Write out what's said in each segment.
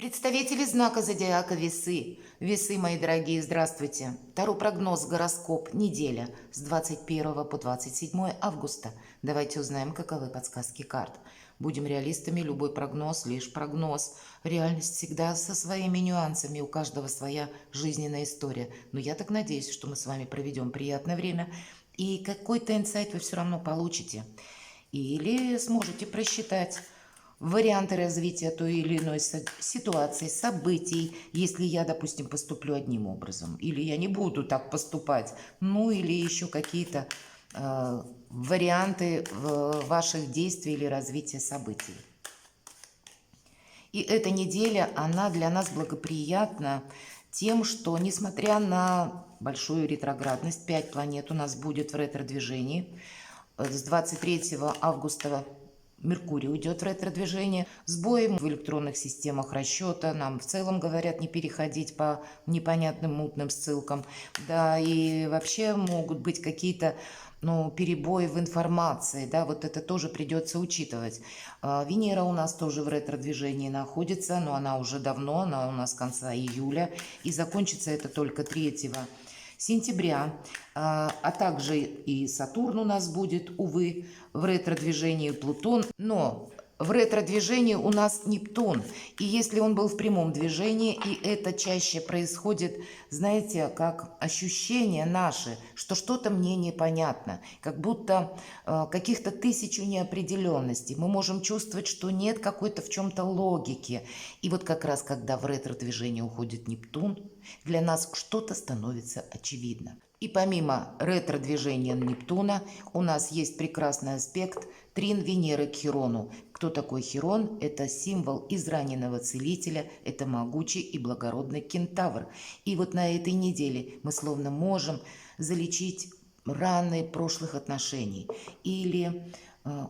Представители знака зодиака Весы. Весы, мои дорогие, здравствуйте. Таро прогноз, гороскоп, неделя с 21 по 27 августа. Давайте узнаем, каковы подсказки карт. Будем реалистами, любой прогноз лишь прогноз. Реальность всегда со своими нюансами, у каждого своя жизненная история. Но я так надеюсь, что мы с вами проведем приятное время и какой-то инсайт вы все равно получите. Или сможете просчитать варианты развития той или иной ситуации, событий, если я, допустим, поступлю одним образом, или я не буду так поступать, ну или еще какие-то варианты ваших действий или развития событий. И эта неделя, она для нас благоприятна тем, что, несмотря на большую ретроградность, 5 планет у нас будет в ретро-движении. С 23 августа Меркурий уйдет в ретро-движение. Сбои в электронных системах расчета. Нам в целом говорят не переходить по непонятным мутным ссылкам. Да, и вообще могут быть какие-то перебои в информации. Да, вот это тоже придется учитывать. Венера у нас тоже в ретро-движении находится, но она уже давно, она у нас с конца июля. И закончится это только 3 сентября, а также и Сатурн у нас будет, увы, в ретро-движении, Плутон, но в ретро-движении у нас Нептун, и если он был в прямом движении, и это чаще происходит, знаете, как ощущение наше, что что-то мне непонятно, как будто каких-то тысячу неопределенностей, мы можем чувствовать, что нет какой-то в чем-то логики, и вот как раз когда в ретро-движение уходит Нептун, для нас что-то становится очевидно. И помимо ретро-движения Нептуна у нас есть прекрасный аспект трин Венеры к Хирону. Кто такой Хирон? Это символ израненного целителя, это могучий и благородный кентавр. И вот на этой неделе мы словно можем залечить раны прошлых отношений или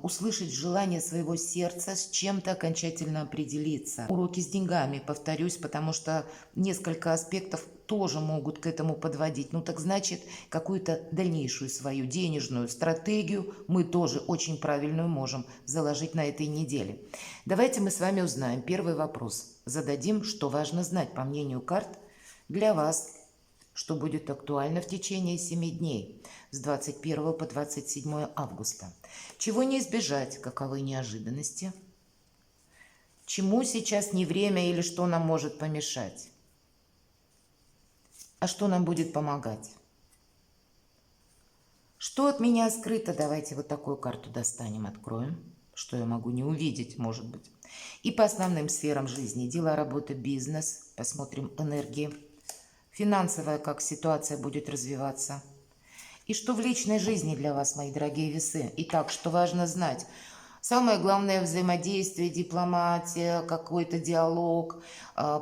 услышать желание своего сердца с чем-то окончательно определиться. Уроки с деньгами, повторюсь, потому что несколько аспектов тоже могут к этому подводить. Ну так значит, какую-то дальнейшую свою денежную стратегию мы тоже очень правильную можем заложить на этой неделе. Давайте мы с вами узнаем. Первый вопрос зададим, что важно знать, по мнению карт, для вас, что будет актуально в течение 7 дней с 21 по 27 августа. Чего не избежать, каковы неожиданности, чему сейчас не время или что нам может помешать, а что нам будет помогать. Что от меня скрыто? Давайте вот такую карту достанем, откроем. Что я могу не увидеть, может быть. И по основным сферам жизни. Дела, работа, бизнес. Посмотрим энергии. Финансовая, как ситуация будет развиваться. И что в личной жизни для вас, мои дорогие весы. Итак, что важно знать. Самое главное взаимодействие, дипломатия, какой-то диалог,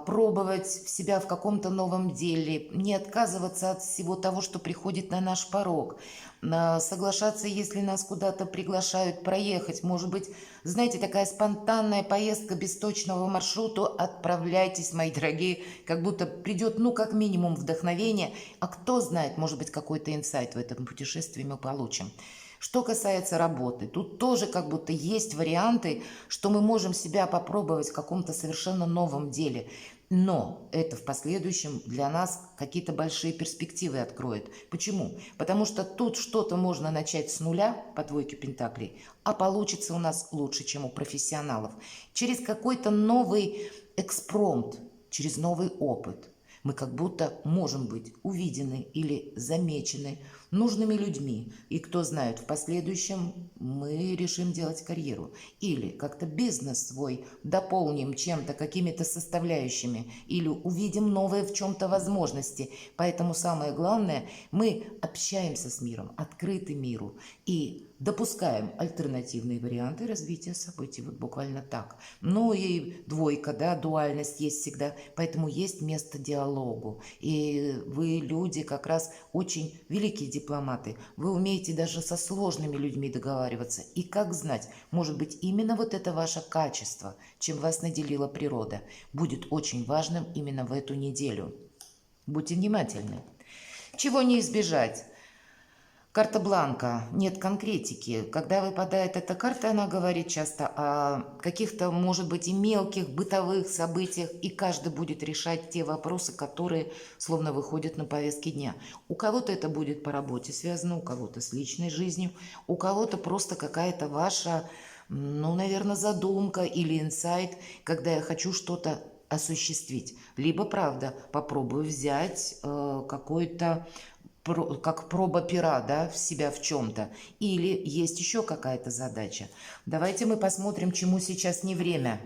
пробовать себя в каком-то новом деле, не отказываться от всего того, что приходит на наш порог, соглашаться, если нас куда-то приглашают проехать. Может быть, знаете, такая спонтанная поездка без точного маршрута. Отправляйтесь, мои дорогие, как будто придет, как минимум вдохновение. А кто знает, может быть, какой-то инсайт в этом путешествии мы получим. Что касается работы, тут тоже как будто есть варианты, что мы можем себя попробовать в каком-то совершенно новом деле. Но это в последующем для нас какие-то большие перспективы откроет. Почему? Потому что тут что-то можно начать с нуля по 2 пентаклей, а получится у нас лучше, чем у профессионалов. Через какой-то новый экспромт, через новый опыт. Мы как будто можем быть увидены или замечены нужными людьми. И кто знает, в последующем мы решим делать карьеру. Или как-то бизнес свой дополним чем-то, какими-то составляющими. Или увидим новые в чем-то возможности. Поэтому самое главное, мы общаемся с миром, открыты миру. И допускаем альтернативные варианты развития событий. Вот буквально так. Ну и 2, да, дуальность есть всегда. Поэтому есть место диалогу. И вы, люди, как раз очень великие дипломаты. Вы умеете даже со сложными людьми договариваться. И как знать, может быть, именно вот это ваше качество, чем вас наделила природа, будет очень важным именно в эту неделю. Будьте внимательны. Чего не избежать? Карта бланка, нет конкретики. Когда выпадает эта карта, она говорит часто о каких-то, может быть, и мелких бытовых событиях, и каждый будет решать те вопросы, которые словно выходят на повестке дня. У кого-то это будет по работе связано, у кого-то с личной жизнью, у кого-то просто какая-то ваша, ну, наверное, задумка или инсайт, когда я хочу что-то осуществить. Либо, правда, попробую взять какой-то как проба пера, да, в себя в чем-то. Или есть еще какая-то задача. Давайте мы посмотрим, чему сейчас не время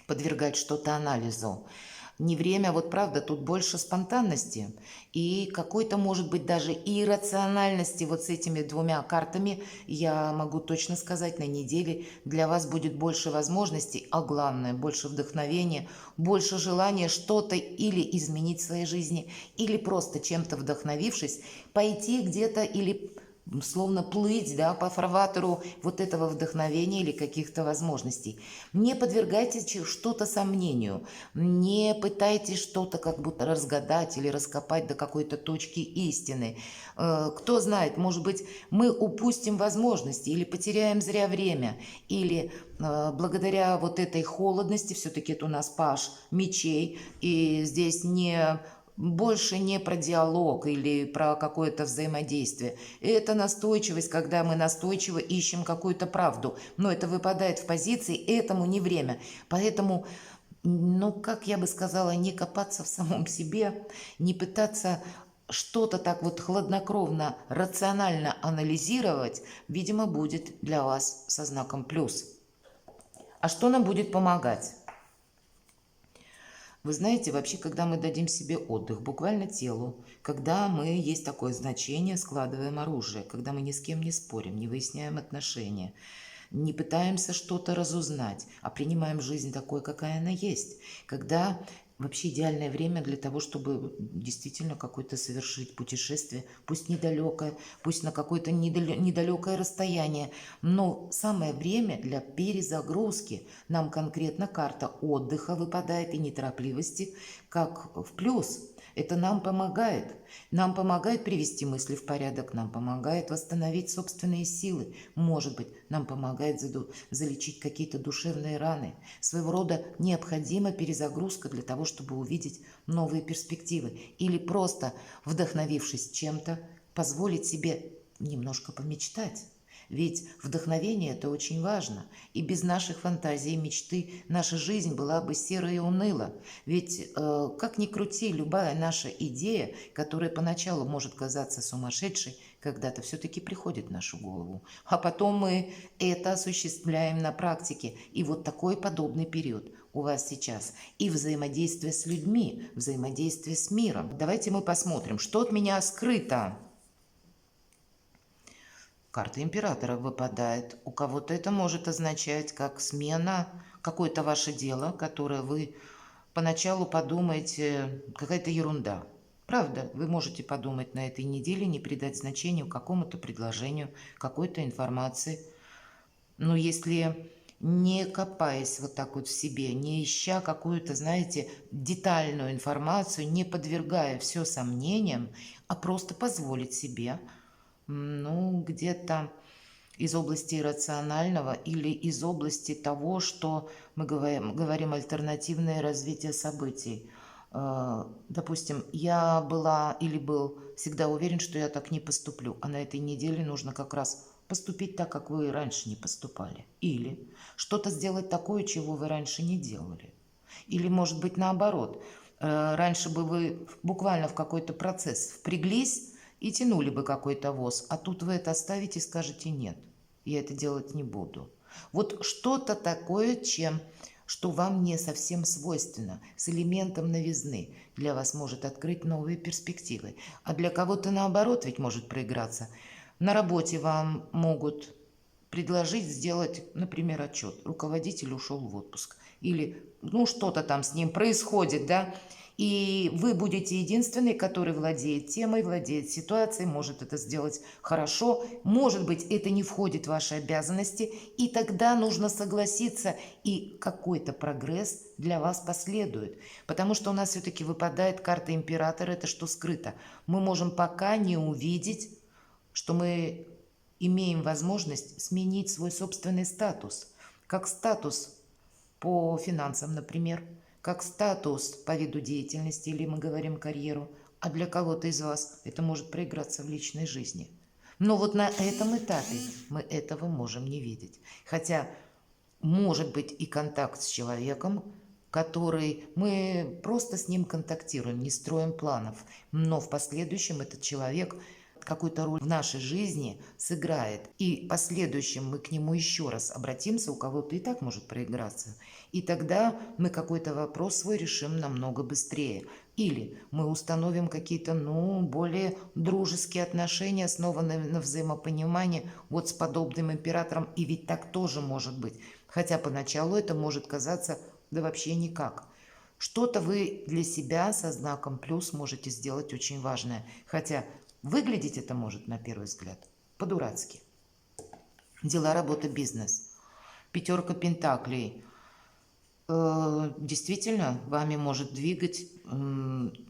подвергать что-то анализу. Не время, вот правда, тут больше спонтанности и какой-то, может быть, даже иррациональности. Вот с этими двумя картами я могу точно сказать, на неделе для вас будет больше возможностей, а главное, больше вдохновения, больше желания что-то или изменить в своей жизни, или просто чем-то вдохновившись, пойти где-то или словно плыть, да, по фарватеру вот этого вдохновения или каких-то возможностей. Не подвергайте что-то сомнению, не пытайтесь что-то как будто разгадать или раскопать до какой-то точки истины. Кто знает, может быть, мы упустим возможности или потеряем зря время, или благодаря вот этой холодности, все-таки это у нас паж мечей, и здесь больше не про диалог или про какое-то взаимодействие. Это настойчивость, когда мы настойчиво ищем какую-то правду. Но это выпадает в позиции, этому не время. Поэтому, ну, как я бы сказала, не копаться в самом себе, не пытаться что-то так вот хладнокровно, рационально анализировать, видимо, будет для вас со знаком плюс. А что нам будет помогать? Вы знаете, вообще, когда мы дадим себе отдых, буквально телу, когда мы, есть такое значение, складываем оружие, когда мы ни с кем не спорим, не выясняем отношения, не пытаемся что-то разузнать, а принимаем жизнь такой, какая она есть, когда вообще идеальное время для того, чтобы действительно какое-то совершить путешествие, пусть недалекое, пусть на какое-то недалекое расстояние, но самое время для перезагрузки. Нам конкретно карта отдыха выпадает и неторопливости, как в плюс. Это нам помогает. Нам помогает привести мысли в порядок, нам помогает восстановить собственные силы. Может быть, нам помогает залечить какие-то душевные раны. Своего рода необходима перезагрузка для того, чтобы увидеть новые перспективы. Или просто, вдохновившись чем-то, позволить себе немножко помечтать. Ведь вдохновение – это очень важно. И без наших фантазий и мечты наша жизнь была бы серой и уныла. Ведь, как ни крути, любая наша идея, которая поначалу может казаться сумасшедшей, когда-то все-таки приходит в нашу голову. А потом мы это осуществляем на практике. И вот такой подобный период у вас сейчас. И взаимодействие с людьми, взаимодействие с миром. Давайте мы посмотрим, что от меня скрыто. Карта императора выпадает. У кого-то это может означать как смена, какое-то ваше дело, которое вы поначалу подумаете, какая-то ерунда. Правда, вы можете подумать на этой неделе, не придать значению какому-то предложению, какой-то информации. Но если не копаясь вот так вот в себе, не ища какую-то, знаете, детальную информацию, не подвергая все сомнениям, а просто позволить себе, ну, где-то из области иррационального или из области того, что мы говорим альтернативное развитие событий. Допустим, я была или был всегда уверен, что я так не поступлю, а на этой неделе нужно как раз поступить так, как вы раньше не поступали. Или что-то сделать такое, чего вы раньше не делали. Или, может быть, наоборот, раньше бы вы буквально в какой-то процесс впряглись, и тянули бы какой-то воз, а тут вы это оставите и скажете нет, я это делать не буду. Вот что-то такое, что вам не совсем свойственно, с элементом новизны, для вас может открыть новые перспективы. А для кого-то наоборот ведь может проиграться. На работе вам могут предложить сделать, например, отчет. Руководитель ушел в отпуск. Или, ну, что-то там с ним происходит, да, и вы будете единственный, который владеет темой, владеет ситуацией, может это сделать хорошо. Может быть, это не входит в ваши обязанности, и тогда нужно согласиться, и какой-то прогресс для вас последует. Потому что у нас все-таки выпадает карта императора, это что скрыто. Мы можем пока не увидеть что мы имеем возможность сменить свой собственный статус, как статус по финансам, например, как статус по виду деятельности, или мы говорим карьеру, а для кого-то из вас это может проиграться в личной жизни. Но вот на этом этапе мы этого можем не видеть. Хотя может быть и контакт с человеком, который мы просто с ним контактируем, не строим планов, но в последующем этот человек какую-то роль в нашей жизни сыграет. И в последующем мы к нему еще раз обратимся, у кого-то и так может проиграться. И тогда мы какой-то вопрос свой решим намного быстрее. Или мы установим какие-то, более дружеские отношения, основанные на взаимопонимании вот с подобным императором. И ведь так тоже может быть. Хотя поначалу это может казаться, да вообще никак. Что-то вы для себя со знаком плюс можете сделать очень важное. Хотя выглядеть это может, на первый взгляд, по-дурацки. Дела, работа, бизнес. Пятерка пентаклей. Действительно, вами может двигать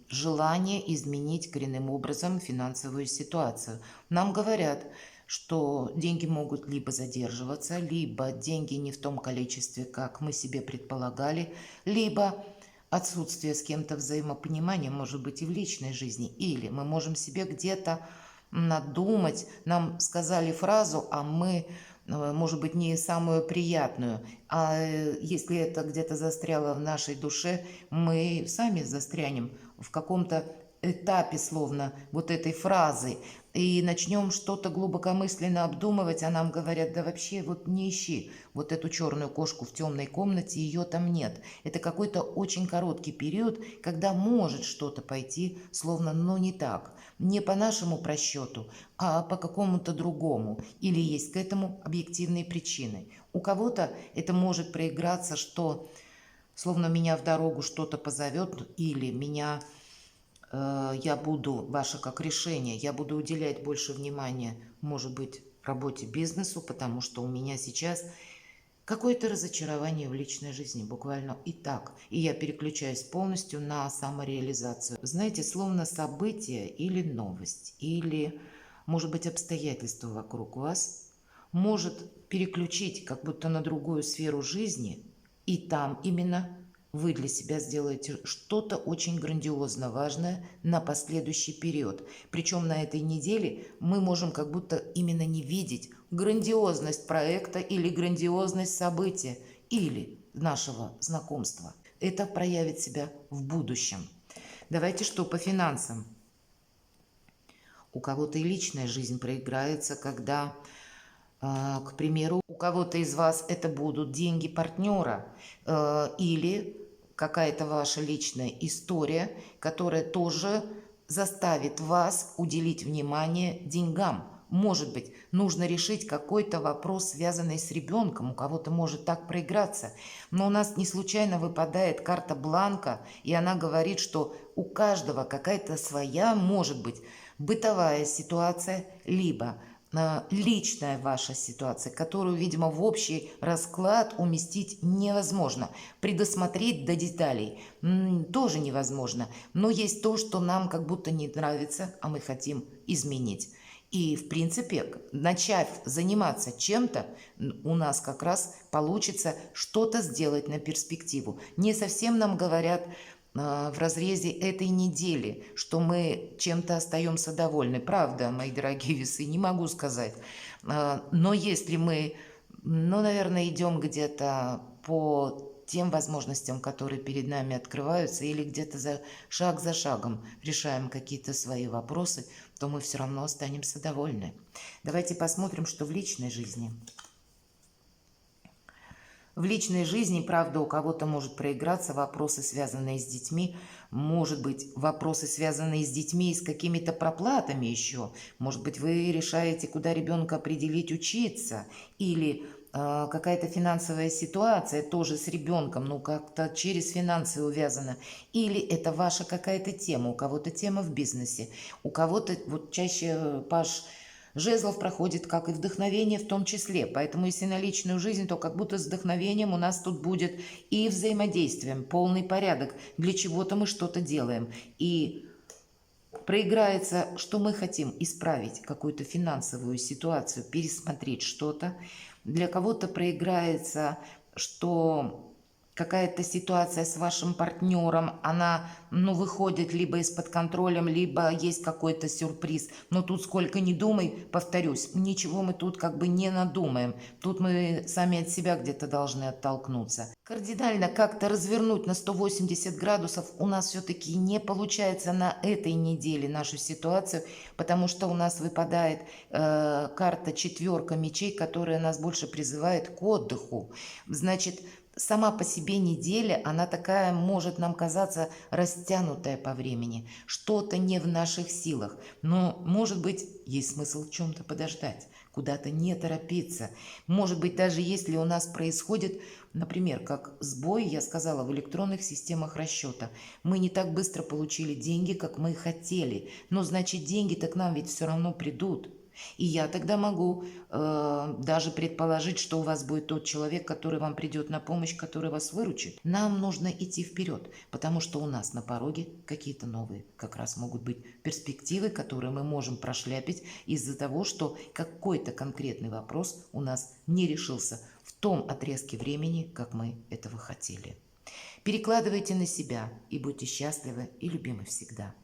желание изменить коренным образом финансовую ситуацию. Нам говорят, что деньги могут либо задерживаться, либо деньги не в том количестве, как мы себе предполагали, либо отсутствие с кем-то взаимопонимания может быть и в личной жизни. Или мы можем себе где-то надумать, нам сказали фразу, а мы, может быть, не самую приятную. А если это где-то застряло в нашей душе, мы сами застрянем в каком-то этапе словно вот этой фразы и начнем что-то глубокомысленно обдумывать, а нам говорят, да вообще вот не ищи вот эту черную кошку в темной комнате, ее там нет. Это какой-то очень короткий период, когда может что-то пойти словно, не так, не по нашему просчету, а по какому-то другому, или есть к этому объективные причины. У кого-то это может проиграться, что словно меня в дорогу что-то позовет, или я буду, ваше как решение, я буду уделять больше внимания, может быть, работе, бизнесу, потому что у меня сейчас какое-то разочарование в личной жизни, буквально и так. И я переключаюсь полностью на самореализацию. Знаете, словно событие или новость, или, может быть, обстоятельства вокруг вас может переключить как будто на другую сферу жизни, и там именно вы для себя сделаете что-то очень грандиозно важное на последующий период. Причем на этой неделе мы можем как будто именно не видеть грандиозность проекта или грандиозность события или нашего знакомства. Это проявит себя в будущем. Давайте что по финансам. У кого-то и личная жизнь проиграется, когда, к примеру, у кого-то из вас это будут деньги партнера или какая-то ваша личная история, которая тоже заставит вас уделить внимание деньгам. Может быть, нужно решить какой-то вопрос, связанный с ребенком. У кого-то может так проиграться. Но у нас не случайно выпадает карта бланка, и она говорит, что у каждого какая-то своя, может быть, бытовая ситуация, либо личная ваша ситуация, которую, видимо, в общий расклад уместить невозможно. Предусмотреть до деталей тоже невозможно. Но есть то, что нам как будто не нравится, а мы хотим изменить. И, в принципе, начав заниматься чем-то, у нас как раз получится что-то сделать на перспективу. Не совсем нам говорят в разрезе этой недели, что мы чем-то остаемся довольны. Правда, мои дорогие весы, не могу сказать. Но если мы, наверное, идем где-то по тем возможностям, которые перед нами открываются, или где-то за шагом решаем какие-то свои вопросы, то мы все равно останемся довольны. Давайте посмотрим, что в личной жизни. В личной жизни, правда, у кого-то может проиграться вопросы, связанные с детьми. Может быть, вопросы, связанные с детьми и с какими-то проплатами еще. Может быть, вы решаете, куда ребенка определить учиться. Или какая-то финансовая ситуация тоже с ребенком, как-то через финансы увязана. Или это ваша какая-то тема. У кого-то тема в бизнесе. У кого-то, вот чаще Паш жезлов проходит как и вдохновение в том числе. Поэтому если на личную жизнь, то как будто с вдохновением у нас тут будет и взаимодействием, полный порядок. Для чего-то мы что-то делаем. И проиграется, что мы хотим исправить какую-то финансовую ситуацию, пересмотреть что-то. Для кого-то проиграется, что какая-то ситуация с вашим партнером, она, выходит либо из-под контроля, либо есть какой-то сюрприз. Но тут сколько ни думай, повторюсь, ничего мы тут как бы не надумаем. Тут мы сами от себя где-то должны оттолкнуться. Кардинально как-то развернуть на 180 градусов у нас все-таки не получается на этой неделе нашу ситуацию, потому что у нас выпадает карта четверка мечей, которая нас больше призывает к отдыху. Значит, сама по себе неделя, она такая может нам казаться растянутая по времени, что-то не в наших силах, но, может быть, есть смысл в чем-то подождать, куда-то не торопиться. Может быть, даже если у нас происходит, например, как сбой, я сказала, в электронных системах расчета, мы не так быстро получили деньги, как мы хотели, но значит, деньги-то к нам ведь все равно придут. И я тогда могу даже предположить, что у вас будет тот человек, который вам придет на помощь, который вас выручит. Нам нужно идти вперед, потому что у нас на пороге какие-то новые как раз могут быть перспективы, которые мы можем прошляпить из-за того, что какой-то конкретный вопрос у нас не решился в том отрезке времени, как мы этого хотели. Перекладывайте на себя и будьте счастливы и любимы всегда.